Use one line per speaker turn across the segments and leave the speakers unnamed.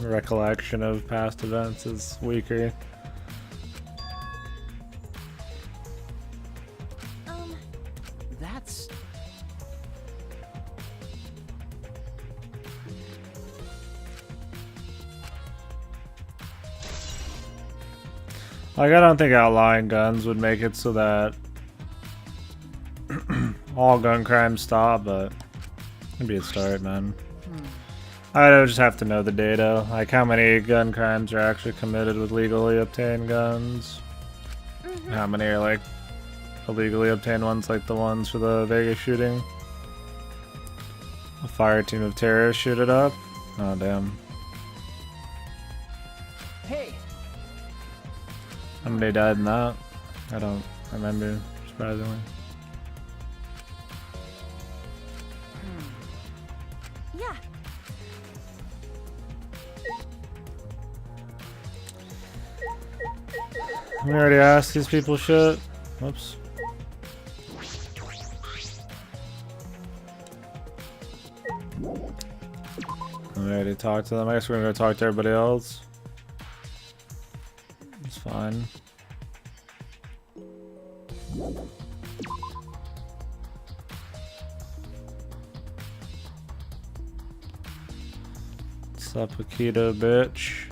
recollection of past events is weaker.
That's...
Like, I don't think outlawing guns would make it so that all gun crimes stop, but it'd be a start, man. I would just have to know the data, like how many gun crimes are actually committed with legally obtained guns. How many are like illegally obtained ones, like the ones for the Vegas shooting. A fire team of terrorists shoot it up. Oh damn.
Hey.
How many died in that? I don't remember, surprisingly.
Yeah.
We already asked these people shit. Whoops. We already talked to them. I guess we're gonna go talk to everybody else. It's fine. What's up, Akita, bitch?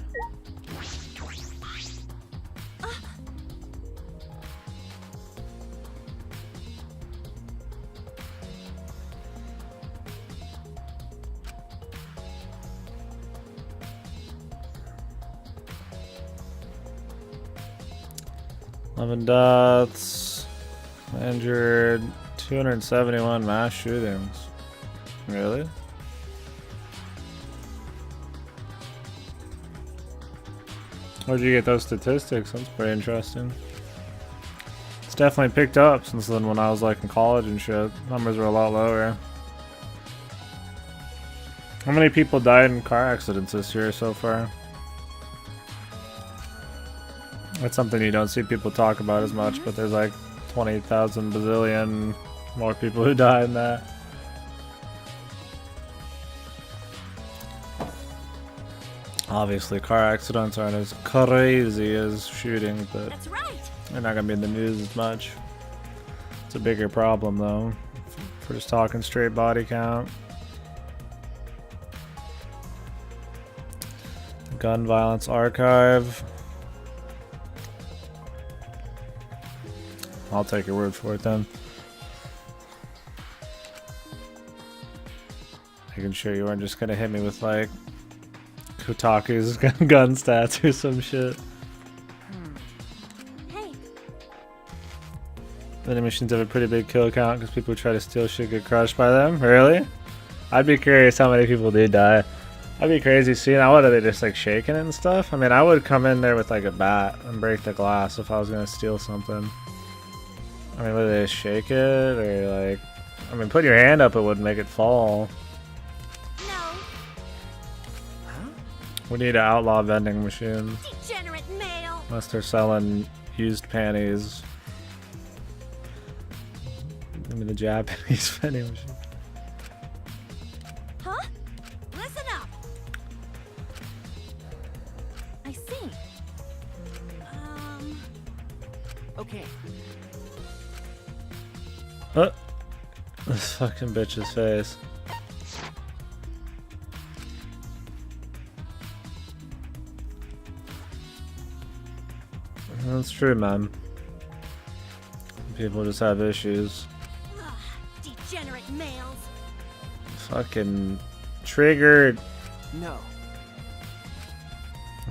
Eleven deaths, injured, 271 mass shootings. Really? Where'd you get those statistics? That's pretty interesting. It's definitely picked up since then when I was like in college and shit. Numbers were a lot lower. How many people died in car accidents this year so far? That's something you don't see people talk about as much, but there's like 20,000 bazillion more people who die in that. Obviously, car accidents aren't as crazy as shooting, but
That's right.
they're not gonna be in the news as much. It's a bigger problem, though. If we're just talking straight body count. Gun violence archive. I'll take your word for it then. Making sure you weren't just gonna hit me with like Kotaku's gun stats or some shit.
Hey.
Vending machines have a pretty big kill count because people who try to steal shit get crushed by them. Really? I'd be curious how many people did die. I'd be crazy seeing. What are they just like shaking it and stuff? I mean, I would come in there with like a bat and break the glass if I was gonna steal something. I mean, would they just shake it or like? I mean, put your hand up, it wouldn't make it fall.
No.
We need to outlaw vending machines.
Degenerate male.
Unless they're selling used panties. Give me the Japanese vending machine.
Huh? Listen up. I see.
Okay.
This fucking bitch's face. That's true, man. People just have issues.
Ugh, degenerate males.
Fucking triggered.
No.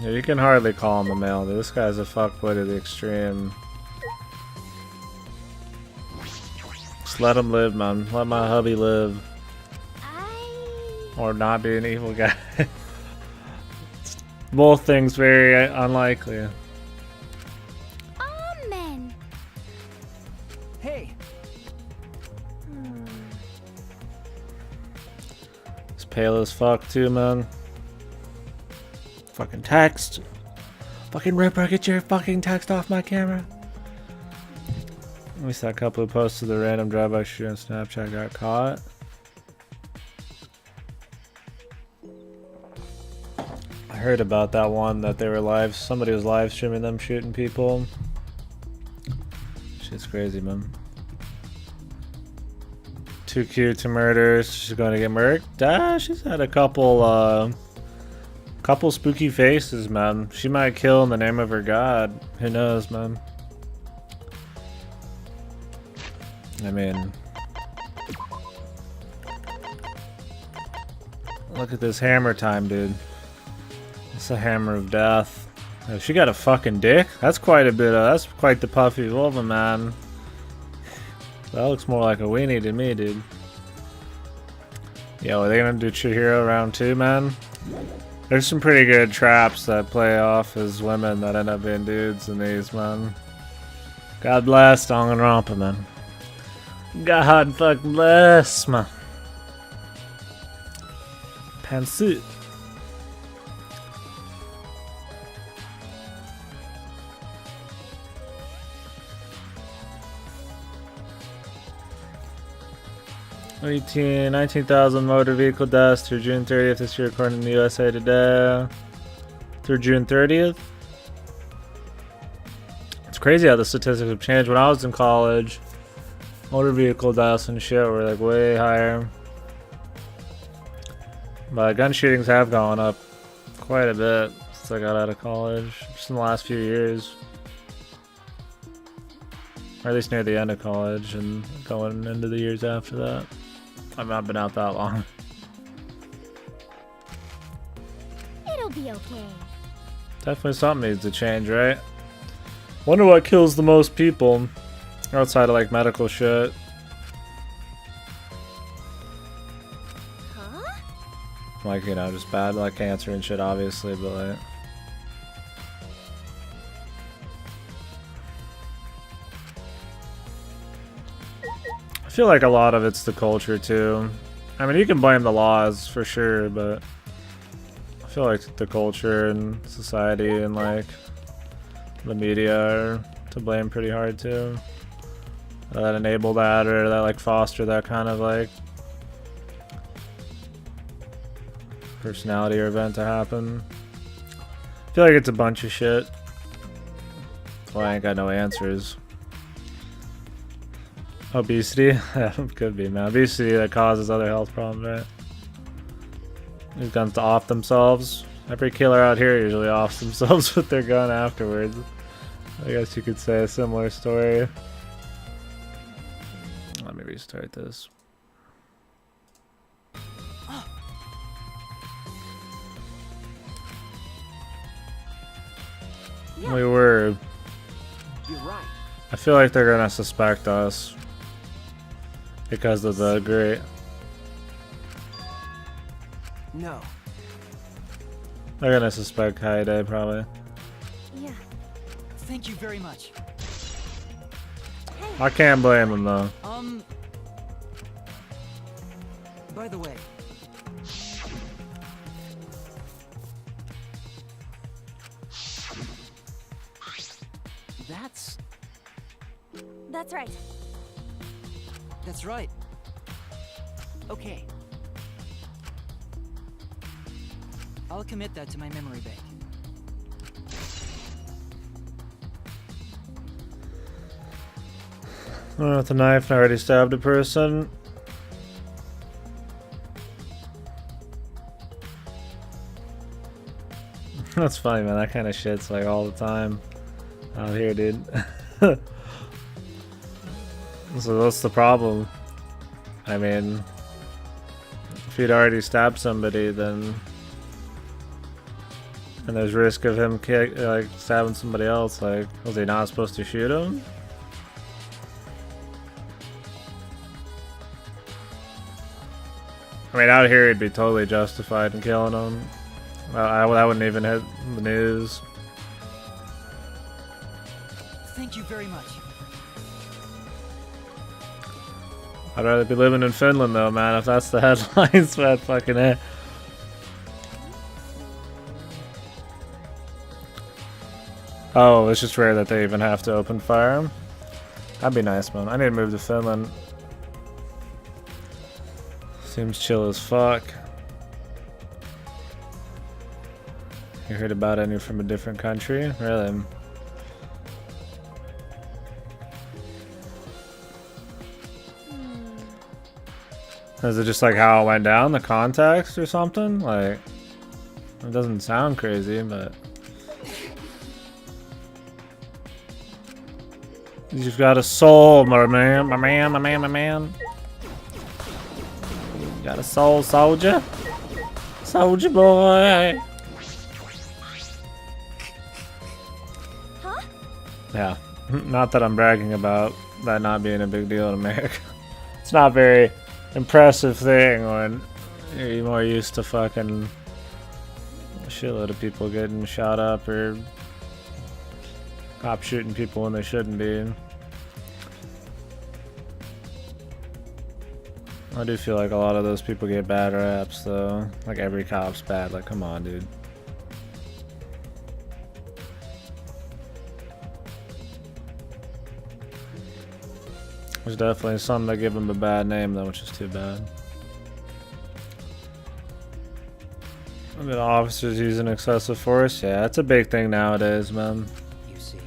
Yeah, you can hardly call him a male. This guy's a fuckboy to the extreme. Just let him live, man. Let my hubby live. Or not be an evil guy. Both things very unlikely.
Amen.
Hey.
It's pale as fuck too, man. Fucking text. Fucking Ripper, get your fucking text off my camera. At least that couple who posted the random drive-by shooter on Snapchat got caught. I heard about that one that they were somebody was live streaming them shooting people. Shit's crazy, man. Too cute to murder. She's going to get murked. Ah, she's had a couple spooky faces, man. She might kill in the name of her god. Who knows, man? I mean, look at this hammer time, dude. It's a hammer of death. Oh, she got a fucking dick? That's quite a bit of, that's quite the puffy vulva, man. That looks more like a weenie to me, dude. Yo, are they gonna do Chihiro round 2, man? There's some pretty good traps that play off as women that end up being dudes in these, man. God bless Danganronpa, man. God fucking bless, man. Pantsuit. $19,000 motor vehicle deaths through June 30th this year, according to the USA Today. Through June 30th? It's crazy how the statistics have changed. When I was in college, motor vehicle deaths and shit were like way higher. But gun shootings have gone up quite a bit since I got out of college, just in the last few years. Or at least near the end of college and going into the years after that. I've not been out that long.
It'll be okay.
Definitely something needs to change, right? Wonder what kills the most people outside of like medical shit.
Huh?
Like, you know, just bad like cancer and shit, obviously, but like. I feel like a lot of it's the culture too. I mean, you can blame the laws for sure, but I feel like the culture and society and like the media are to blame pretty hard too. That enable that or that like foster that kind of like personality or event to happen. I feel like it's a bunch of shit. Well, I ain't got no answers. Obesity? Could be, man. Obesity that causes other health problems, right? These guns to off themselves. Every killer out here usually offs themselves with their gun afterwards. I guess you could say a similar story. Let me restart this.
Yeah.
We were.
You're right.
I feel like they're gonna suspect us because of the great.
No.
They're gonna suspect Kaide probably.
Yeah.
Thank you very much.
I can't blame him though.
By the way,
That's right.
that's right. Okay. I'll commit that to my memory bank.
With a knife, I already stabbed a person. That's funny, man. That kind of shit's like all the time out here, dude. So what's the problem? I mean, if he'd already stabbed somebody, then and there's risk of him like stabbing somebody else. Like, was he not supposed to shoot him? I mean, out here he'd be totally justified in killing him. I wouldn't even hit the news.
Thank you very much.
I'd rather be living in Finland though, man, if that's the headlines, man, fucking A. Oh, it's just rare that they even have to open fire. That'd be nice, man. I need to move to Finland. Seems chill as fuck. You heard about any from a different country? Really? Is it just like how it went down, the context or something? Like, it doesn't sound crazy, but... You've got a soul, my man, my man, my man, my man. You got a soul, soldier? Soldier boy!
Huh?
Yeah, not that I'm bragging about that not being a big deal in America. It's not a very impressive thing when you're more used to fucking a shitload of people getting shot up or cops shooting people when they shouldn't be. I do feel like a lot of those people get bad raps though. Like every cop's bad, like come on dude. There's definitely some that give them a bad name though, which is too bad. I mean, officers using excessive force, yeah, that's a big thing nowadays, man.
You see.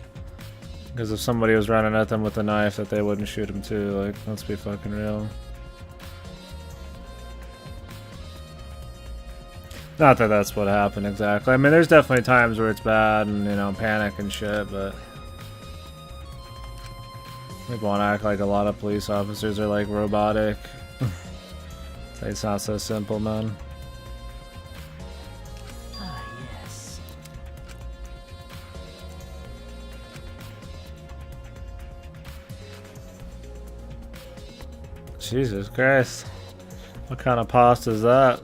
Because if somebody was running at them with a knife, that they wouldn't shoot them too. Like, let's be fucking real. Not that that's what happened exactly. I mean, there's definitely times where it's bad and, you know, panic and shit, but... People want to act like a lot of police officers are, like, robotic. It's not so simple, man.
Ah, yes.
Jesus Christ. What kind of pasta is that?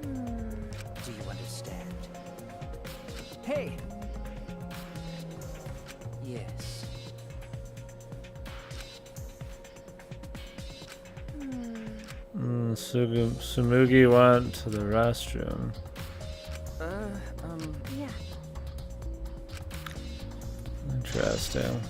Do you understand? Hey! Yes.
Sumugi went to the restroom.
Yeah.
Interesting.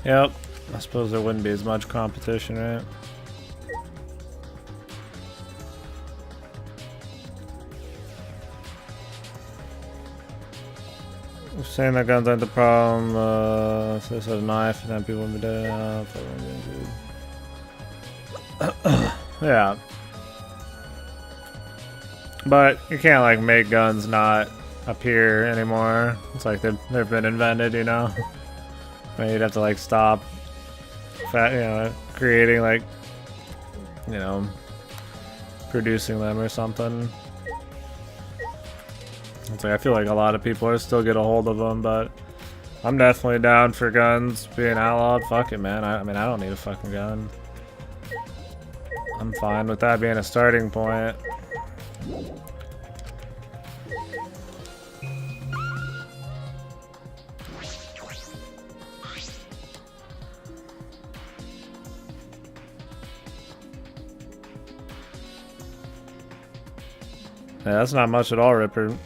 Yep, I suppose there wouldn't be as much competition, right? We're saying that guns aren't the problem. If this had a knife, then people would be dead. Yeah. But you can't like make guns not appear anymore. It's like they've been invented, you know? You'd have to like stop, creating like, producing them or something. It's like I feel like a lot of people are still get a hold of them, but I'm definitely down for guns being outlawed. Fuck it, man. I mean, I don't need a fucking gun. I'm fine with that being a starting point. Yeah, that's not much at all, Ripper.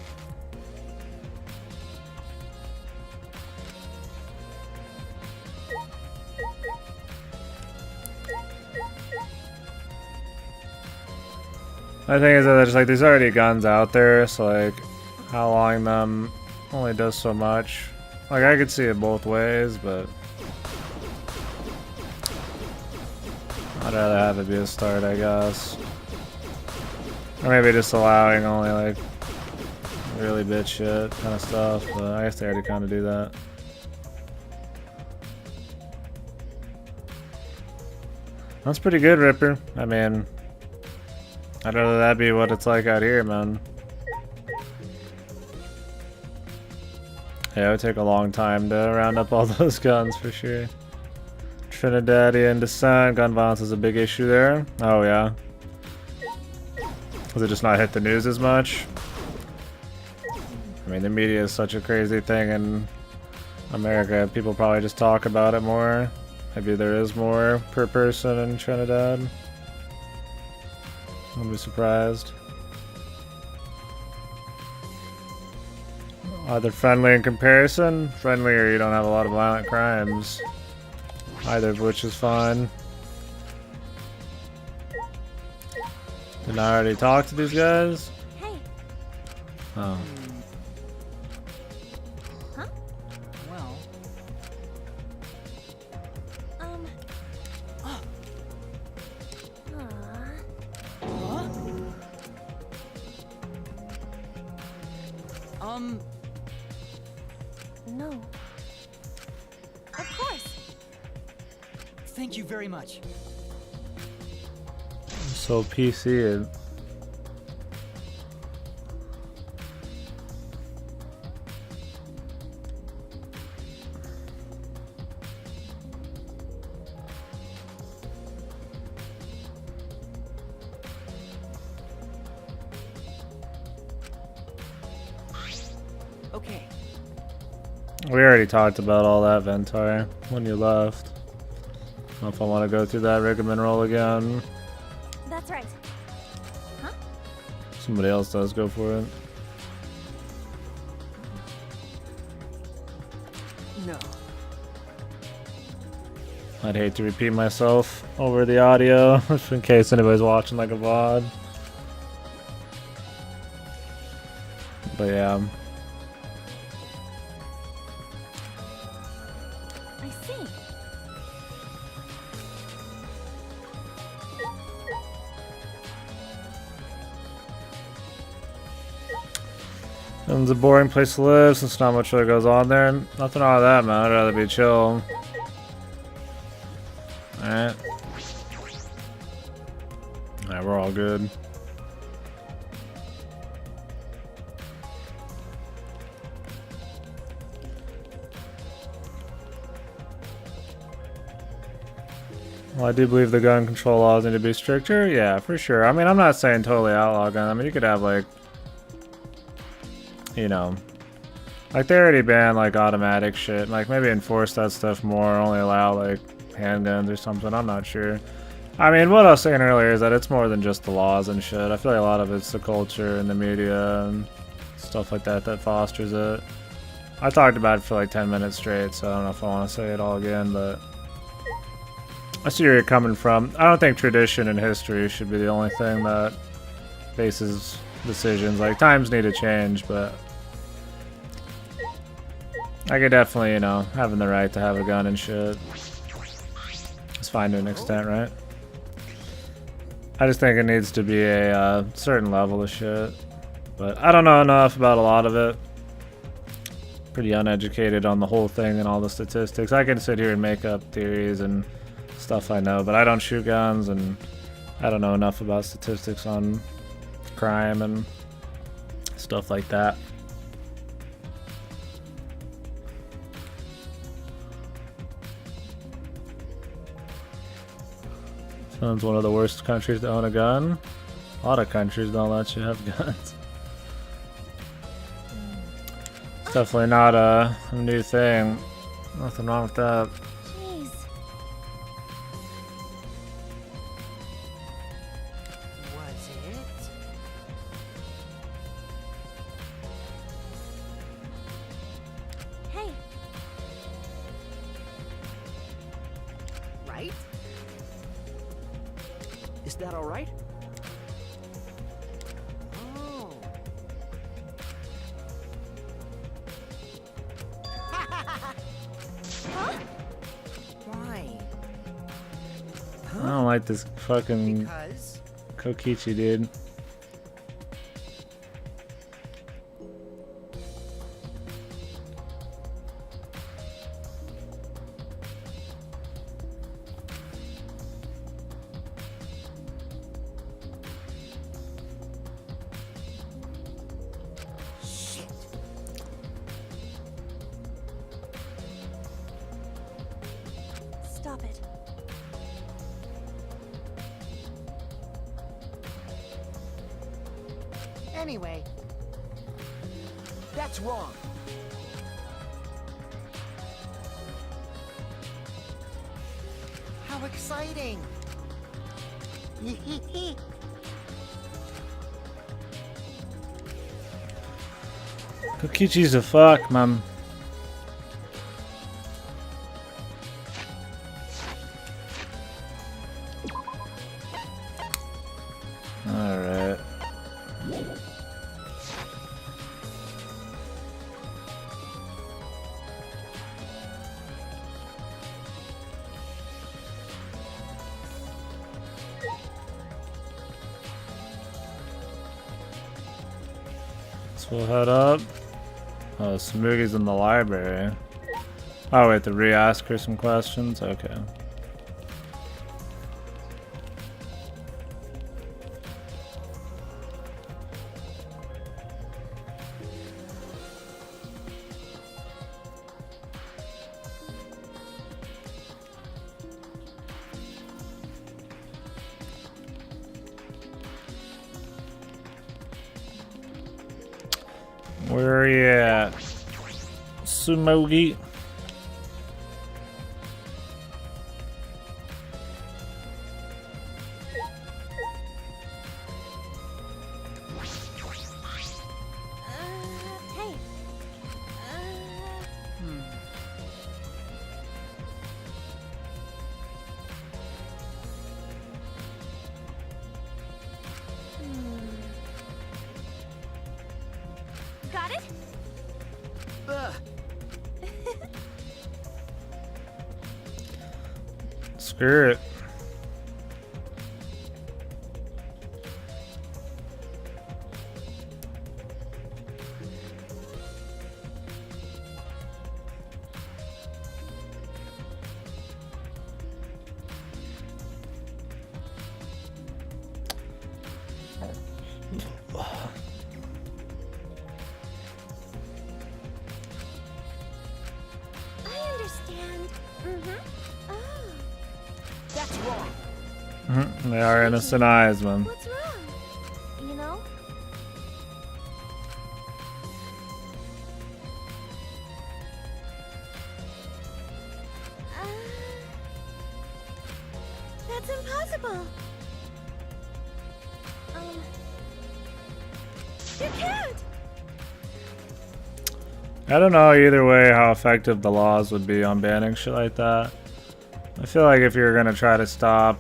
My thing is that there's like there's already guns out there, so like outlawing them only does so much. Like I could see it both ways, but I'd rather have it be a start, I guess. Or maybe just allowing only like really bitch shit kind of stuff, but I guess they already kind of do that. That's pretty good, Ripper. I mean, I'd rather that be what it's like out here, man. Yeah, it would take a long time to round up all those guns for sure. Trinidadian descent, gun violence is a big issue there. Oh yeah. Does it just not hit the news as much? I mean, the media is such a crazy thing in America. People probably just talk about it more. Maybe there is more per person in Trinidad. I'll be surprised. Either friendly in comparison, friendly, or you don't have a lot of violent crimes. Either of which is fine. Didn't I already talk to these guys?
Hey.
Oh.
Huh?
Well,
Aw. No. Of course.
thank you very much.
So PC.
Okay.
We already talked about all that, Ventar, when you left. I don't know if I want to go through that rigmarole again.
That's right. Huh?
Somebody else does, go for it.
No.
I'd hate to repeat myself over the audio, just in case anybody's watching like a VOD. But yeah.
I see.
It's a boring place to live since not much really goes on there. Nothing wrong with that, man. I'd rather be chill. Alright. Alright, we're all good. Well, I do believe the gun control laws need to be stricter. Yeah, for sure. I mean, I'm not saying totally outlaw gun. I mean, you could have, like, you know, like they already banned, like, automatic shit. Like, maybe enforce that stuff more. Only allow, like, handguns or something. I'm not sure. I mean, what I was saying earlier is that it's more than just the laws and shit. I feel like a lot of it's the culture and the media and stuff like that that fosters it. I talked about it for, like, 10 minutes straight, so I don't know if I want to say it all again, but I see where you're coming from. I don't think tradition and history should be the only thing that bases decisions. Like, times need to change, but I could definitely, you know, having the right to have a gun and shit, it's fine to an extent, right? I just think it needs to be a certain level of shit. But I don't know enough about a lot of it. Pretty uneducated on the whole thing and all the statistics. I can sit here and make up theories and stuff I know, but I don't shoot guns and I don't know enough about statistics on crime and stuff like that. Finland's one of the worst countries to own a gun. A lot of countries don't let you have guns. It's definitely not a new thing. Nothing wrong with that.
Jeez.
Was it?
Hey.
Right? Is that all right? Oh.
Huh?
Why?
I don't like this fucking
Because
Kokichi, dude.
shit.
Stop it.
Anyway, That's wrong. How exciting!
Kokichi's a fuck, man. Alright. So we'll head up. Oh, Smoothie's in the library. Oh, wait, to re-ask her some questions? Okay. Where are you at? Sumogi.
Hey. Got it?
Ugh.
Screw it.
I understand. Oh.
That's wrong.
They are innocent eyes, man.
What's wrong? You know? That's impossible. You can't.
I don't know either way how effective the laws would be on banning shit like that. I feel like if you're gonna try to stop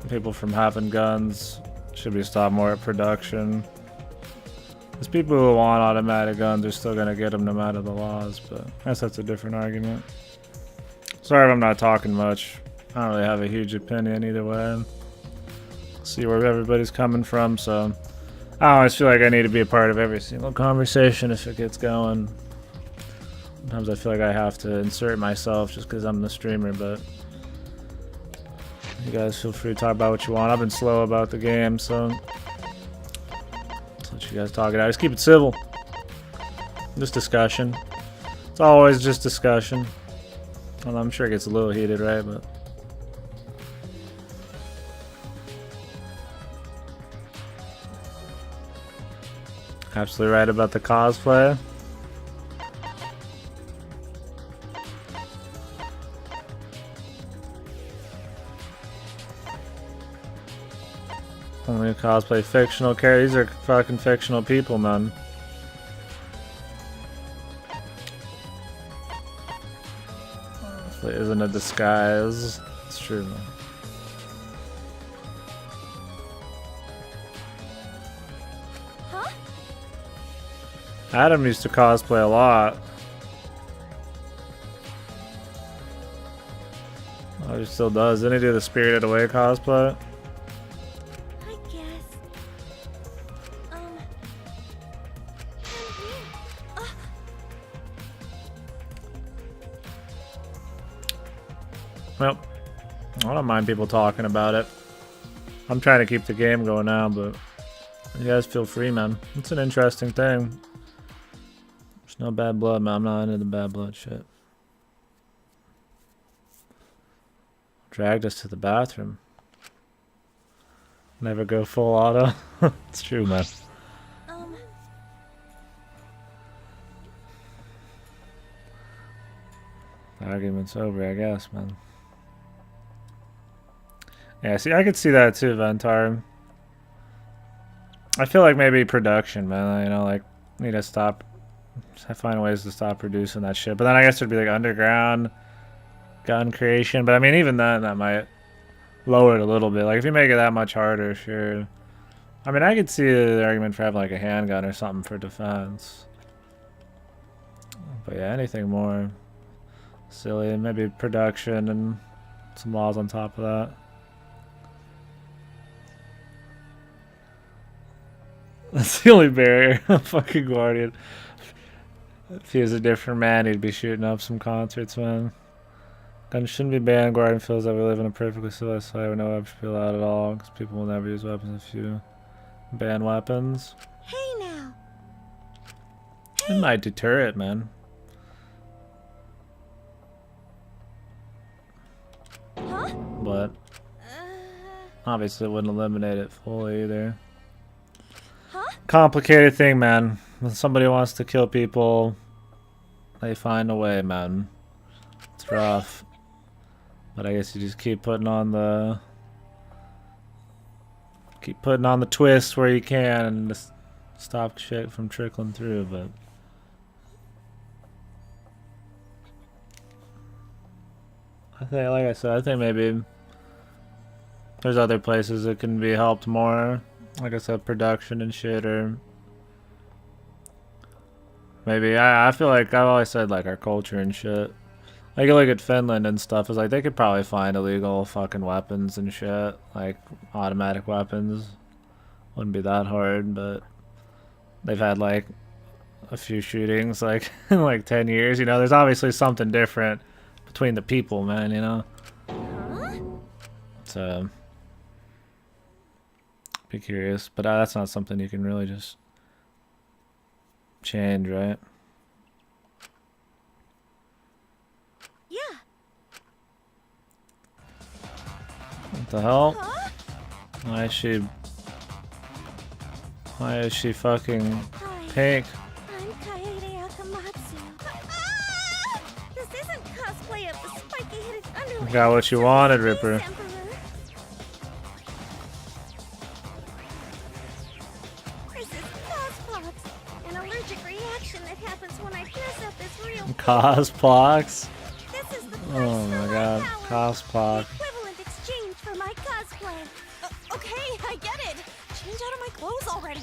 people from having guns, it should be stopped more at production. Because people who want automatic guns are still gonna get them no matter the laws, but I guess that's a different argument. Sorry if I'm not talking much. I don't really have a huge opinion either way. See where everybody's coming from, so I always feel like I need to be a part of every single conversation if it gets going. Sometimes I feel like I have to insert myself just because I'm the streamer, but you guys feel free to talk about what you want. I've been slow about the game, so let's let you guys talk it out. Just keep it civil. Just discussion. It's always just discussion. Well, I'm sure it gets a little heated, right? But absolutely right about the cosplay. Only cosplay fictional characters. These are fucking fictional people, man. It isn't a disguise. It's true, man.
Huh?
Adam used to cosplay a lot. Oh, he still does. Didn't he do the Spirited Away cosplay?
I guess. I'm here.
Well, I don't mind people talking about it. I'm trying to keep the game going now, but you guys feel free, man. It's an interesting thing. There's no bad blood, man. I'm not into the bad blood shit. Dragged us to the bathroom. Never go full auto. It's true, man. Argument's over, I guess, man. Yeah, see, I could see that too, Ventar. I feel like maybe production, man. You know, like, need to stop. Find ways to stop producing that shit. But then I guess there'd be like underground gun creation. But I mean, even then, that might lower it a little bit. Like, if you make it that much harder, sure. I mean, I could see the argument for having like a handgun or something for defense. But yeah, anything more silly. Maybe production and some laws on top of that. That's the only barrier. Fucking Guardian. If he was a different man, he'd be shooting up some concerts, man. Guns shouldn't be banned. Guardian feels that we live in a perfectly civilized society where no weapons should be allowed at all, because people will never use weapons if you ban weapons.
Hey now.
It might deter it, man.
Huh?
But obviously it wouldn't eliminate it fully either.
Huh?
Complicated thing, man. When somebody wants to kill people, they find a way, man. It's rough. But I guess you just keep putting on the twist where you can and just stop shit from trickling through, but I think, like I said, I think maybe there's other places that can be helped more. Like I said, production and shit, or maybe I feel like I've always said like our culture and shit. Like you look at Finland and stuff, is like they could probably find illegal fucking weapons and shit, like automatic weapons. Wouldn't be that hard, but they've had like a few shootings like in like 10 years. You know, there's obviously something different between the people, man. You know.
Huh?
So be curious, but that's not something you can really just change, right?
Yeah.
What the hell?
Huh?
Why is she fucking
Hi.
pink?
I'm Kaede Akamatsu. Ah! This isn't cosplay of the spiky-headed underling.
Got what you wanted, Ripper.
Emperor. This is cospox, an allergic reaction that happens when I dress up as real.
Cospox?
This is the price
Oh
for
my
my
god,
power.
cospox.
The equivalent exchange for my cosplay. Okay, I get it. Change out of my clothes already.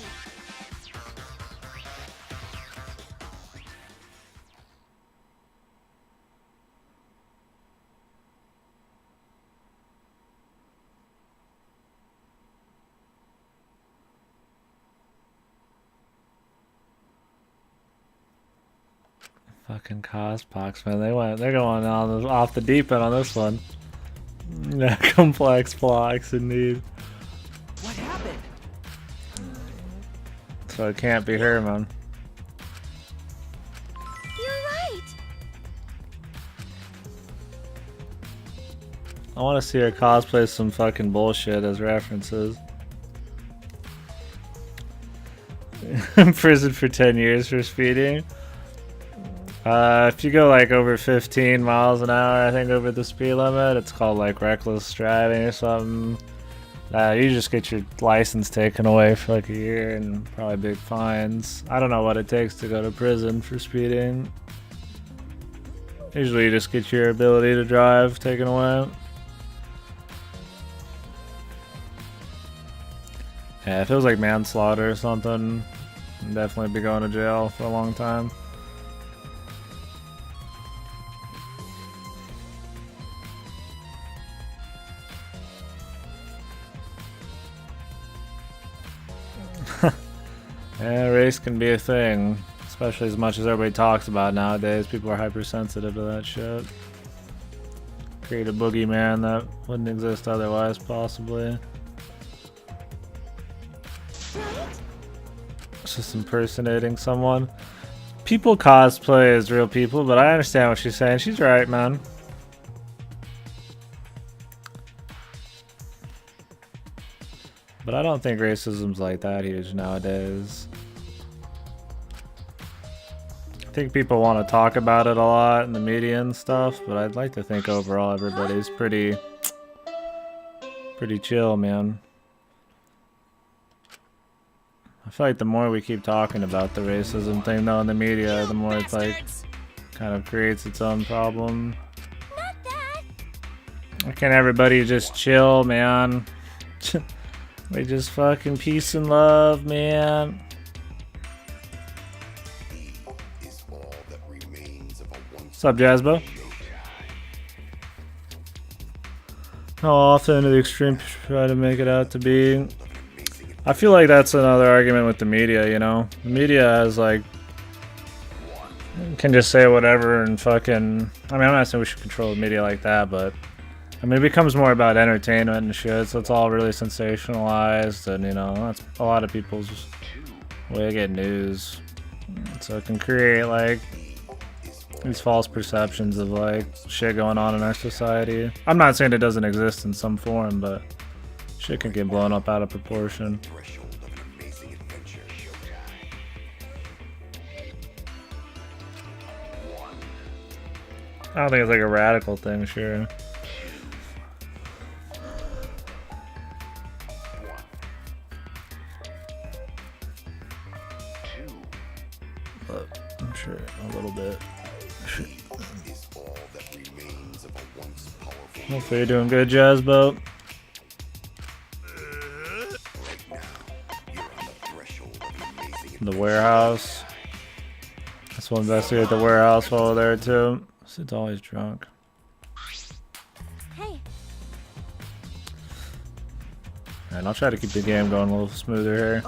Fucking cospox, man. They're going on off the deep end on this one. Yeah, complex blocks indeed.
What happened?
So it can't be her, man.
You're right.
I want to see her cosplay some fucking bullshit as references. In prison for 10 years for speeding. If you go like over 15 miles an hour, I think over the speed limit, it's called like reckless driving or something. You just get your license taken away for like a year and probably big fines. I don't know what it takes to go to prison for speeding. Usually you just get your ability to drive taken away. Yeah, if it was like manslaughter or something, I'd definitely be going to jail for a long time. Yeah, race can be a thing, especially as much as everybody talks about nowadays. People are hypersensitive to that shit. Create a boogeyman that wouldn't exist otherwise, possibly. It's just impersonating someone. People cosplay as real people, but I understand what she's saying. She's right, man. But I don't think racism's like that huge nowadays. I think people want to talk about it a lot in the media and stuff, but I'd like to think overall everybody's pretty chill, man. I feel like the more we keep talking about the racism thing though in the media, the more it's like kind of creates its own problem. Why can't everybody just chill, man? We just fucking peace and love, man. What's up, Jasbo? How often do the extreme try to make it out to be? I feel like that's another argument with the media, you know? The media has like can just say whatever and fucking... I mean, I'm not saying we should control the media like that, but... I mean, it becomes more about entertainment and shit, so it's all really sensationalized, and, you know, that's a lot of people's way to get news. So it can create, like, these false perceptions of, like, shit going on in our society. I'm not saying it doesn't exist in some form, but shit can get blown up out of proportion. I don't think it's like a radical thing, sure. But I'm sure a little bit. Hopefully you're doing good, Jazzboat. The warehouse. Let's we'll investigate the warehouse while we're there too. It's always drunk.
Hey.
Alright, I'll try to keep the game going a little smoother here.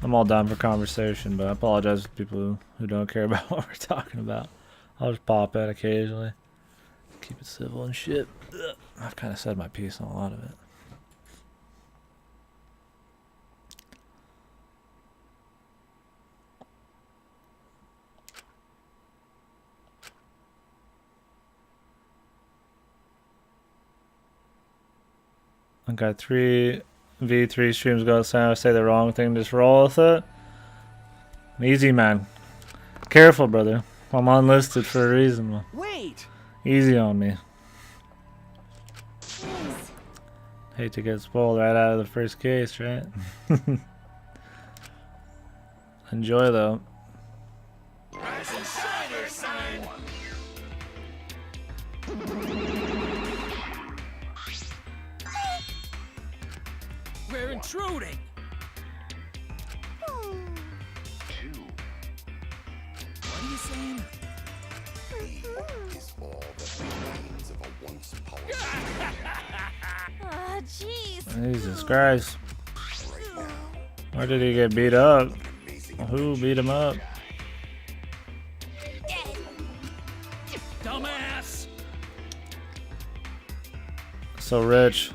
I'm all down for conversation, but I apologize to people who don't care about what we're talking about. I'll just pop it occasionally. Keep it civil and shit. I've kind of said my piece on a lot of it. I got 3 V3 streams go sound. I say the wrong thing, just roll with it. Easy, man. Careful, brother. I'm unlisted for a reason, man.
Wait.
Easy on me. Hate to get spoiled right out of the first case, right? Enjoy, though.
We're intruding. What are you saying?
Oh, jeez.
Jesus Christ. Where did he get beat up? Who beat him up?
Dumbass.
So rich.